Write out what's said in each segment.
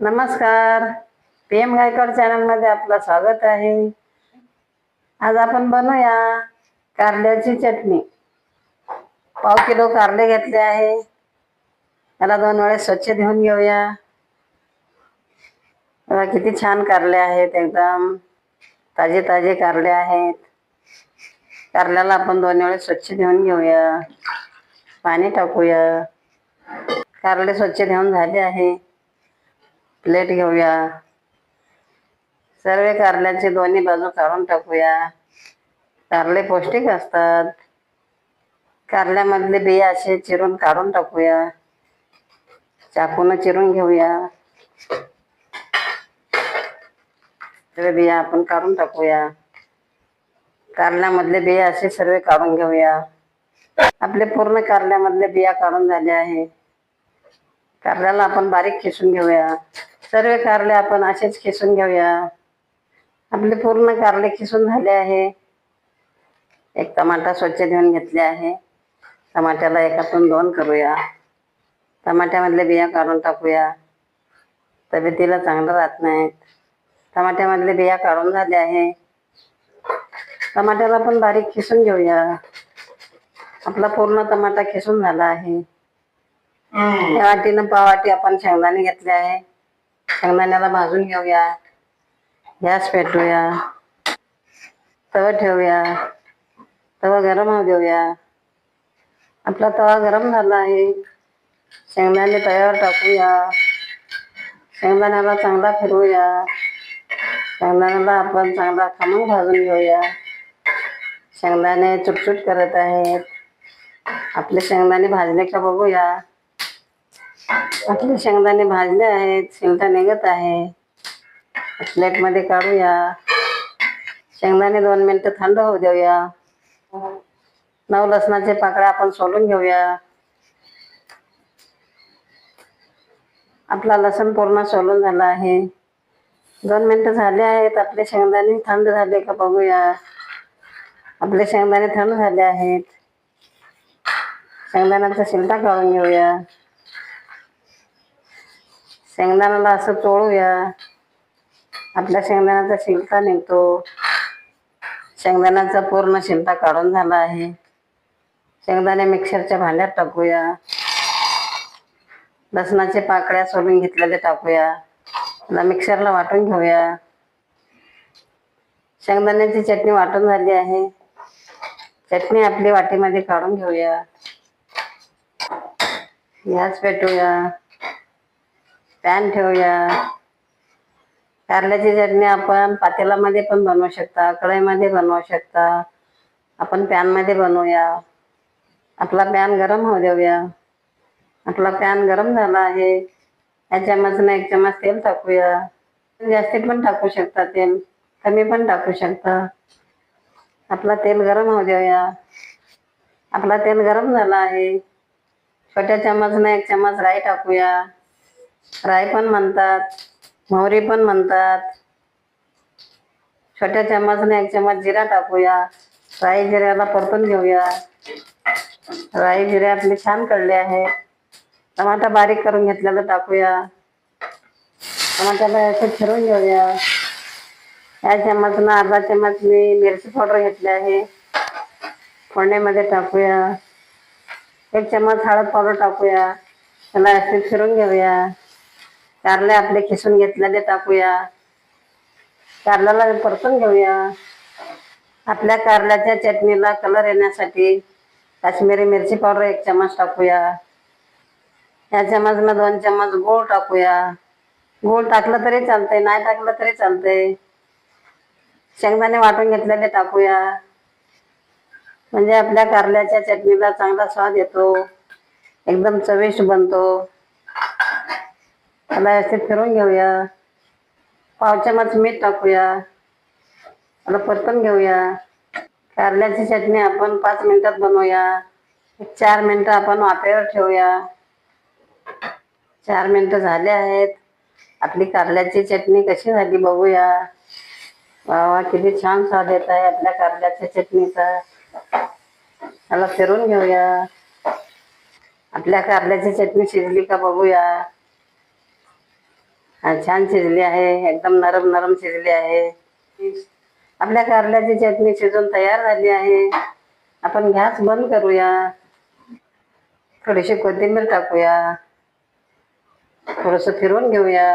नमस्कार. PM Gaikwad channel मध्ये आपलं स्वागत आहे. आज आपण बनवूया कारल्याची चटणी. पाव किलो कारले घेतले आहे. त्याला 2 वेळेस स्वच्छ धुवून घेऊया. बघा किती छान कारले आहेत, एकदम ताजे ताजे कारले आहेत. कारल्याला आपण 2 वेळेस स्वच्छ धुवून घेऊया. पाणी टाकूया. कारले स्वच्छ धुवून झाले आहे. प्लेट घेऊया. सर्व कारल्याची दोन्ही बाजू काढून टाकूया. कारले पौष्टिक असतात. कारल्यामधले बिया असे चिरून काढून टाकूया. चाकून चिरून घेऊया. सर्व बिया आपण काढून टाकूया. कारल्यामधले बिया असे सर्व काढून घेऊया. आपले पूर्ण कारल्यामधले बिया काढून झाले आहे. कारल्याला आपण बारीक खिसून घेऊया. सर्व कारले आपण असेच खिसून घेऊया. आपले पूर्ण कारले खिसून झाले आहे. एक टमाटा स्वच्छ धुवून घेतले आहे. टमाट्याला एकातून 2 करूया. टमाट्यामधले बिया काढून टाकूया. तब्येतीला चांगलं राहत नाहीत. टमाट्यामधले बिया काढून झाले आहे. टमाट्याला पण बारीक खिसून घेऊया. आपला पूर्ण टमाटा खिसून झाला आहे. या वाटीनं पाववाटी आपण शेंगदाणे घेतले आहे. शेंगदाण्याला भाजून घेऊया. गॅस पेटवूया. तवा ठेवूया. तवा गरम होऊ देऊया. आपला तवा गरम झाला आहे. शेंगदाणे तव्यावर टाकूया. शेंगदाण्याला चांगला फिरवूया. शेंगदाण्याला आपण चांगला खमंग भाजून घेऊया. शेंगदाणे चुटचुट करत आहेत. आपले शेंगदाणे भाजले का बघूया. आपले शेंगदाणे भाजले आहेत. शेंगदा निघत आहे. प्लेटमध्ये काढूया. शेंगदाणे 2 मिनिटं थंड होऊ देऊया. 9 लसणाचे पाकळ्या आपण सोलून घेऊया. आपला लसूण पूर्ण सोलून झाला आहे. 2 मिनिटं झाले आहेत. आपले शेंगदाणे थंड झाले का बघूया. आपले शेंगदाणे थंड झाले आहेत. शेंगदाण्याचा शिलटा काढून घेऊया. शेंगदाण्याला असं चोळूया. आपल्या शेंगदाण्याचा शिलटा निघतो. शेंगदाण्याचा पूर्ण शिलटा काढून झाला आहे. शेंगदाणे मिक्सरच्या भांड्यात टाकूया. लसणाचे पाकळ्या सोलून घेतलेले टाकूया. त्याला मिक्सरला वाटून घेऊया. शेंगदाण्याची चटणी वाटून झाली आहे. चटणी आपली वाटीमध्ये काढून घेऊया. गॅस पेटवूया. पॅन ठेवूया. कारल्याची चटणी आपण पातेल्यामध्ये पण बनवू शकता, कढईमध्ये बनवू शकता. आपण पॅनमध्ये बनवूया. आपला पॅन गरम होऊ देऊया. आपला पॅन गरम झाला आहे. या चमचने 1 चमच तेल टाकूया. जास्ती पण टाकू शकता तेल, कमी पण टाकू शकता. आपला तेल गरम होऊ देऊया. आपला तेल गरम झाला आहे. छोट्या चमचने 1 चमच राई टाकूया. राई पण म्हणतात, मोहरी पण म्हणतात. छोट्या चमचने 1 चमच जिरा टाकूया. राई जिऱ्याला परतून घेऊया. राई जिरे आपले छान कळले आहे. टमाटा बारीक करून घेतलेला टाकूया. टमाट्याला असे फिरवून घेऊया. या चमचनं अर्धा चमच मी मिरची पावडर घेतली आहे. फोडणीमध्ये टाकूया. 1 चमच हळद पावडर टाकूया. त्याला असे फिरून घेऊया. कारले आपले खिसून घेतलेले टाकूया. कारल्याला परतून घेऊया. आपल्या कारल्याच्या चटणीला कलर येण्यासाठी काश्मीरी मिरची पावडर 1 चमच टाकूया. या चमचनं 2 चमच गूळ टाकूया. गूळ टाकलं तरी चालतंय, नाही टाकलं तरी चालतंय. शेंगदाणे वाटून घेतलेले टाकूया. म्हणजे आपल्या कारल्याच्या चटणीला चांगला स्वाद येतो. एकदम चविष्ट बनतो. त्याला असे फिरून घेऊया. पाव चमच मीठ टाकूया. त्याला परतून घेऊया. कारल्याची चटणी आपण 5 मिनिटात बनवूया. 4 मिनिटं आपण वाफेवर ठेवूया. 4 मिनिटं झाले आहेत. आपली कारल्याची चटणी कशी झाली बघूया. वा वा, किती छान स्वाद येत आहे आपल्या कारल्याच्या चटणीचा. त्याला फिरून घेऊया. आपल्या कारल्याची चटणी शिजली का बघूया. छान शिजली आहे, एकदम नरम नरम शिजली आहे. आपल्या कारल्याची चटणी शिजून तयार झाली आहे. आपण गॅस बंद करूया. थोडीशी कोथिंबीर टाकूया. थोडस फिरवून घेऊया.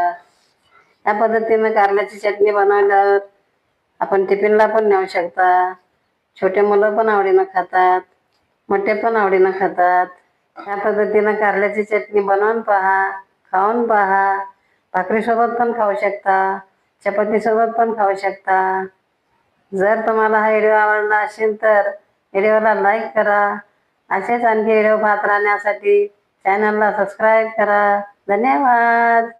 या पद्धतीने कारल्याची चटणी बनवल्यावर आपण टिफिनला पण नेऊ शकता. छोटे मुलं पण आवडीनं खातात, मोठे पण आवडीनं खातात. या पद्धतीनं कारल्याची चटणी बनवून पहा, खाऊन पहा. भाकरीसोबत पण खाऊ शकता, चपातीसोबत पण खाऊ शकता. जर तुम्हाला हा व्हिडिओ आवडला असेल तर व्हिडिओला लाईक करा. असेच आणखी व्हिडिओ पाहत राहण्यासाठी चॅनलला सबस्क्राईब करा. धन्यवाद.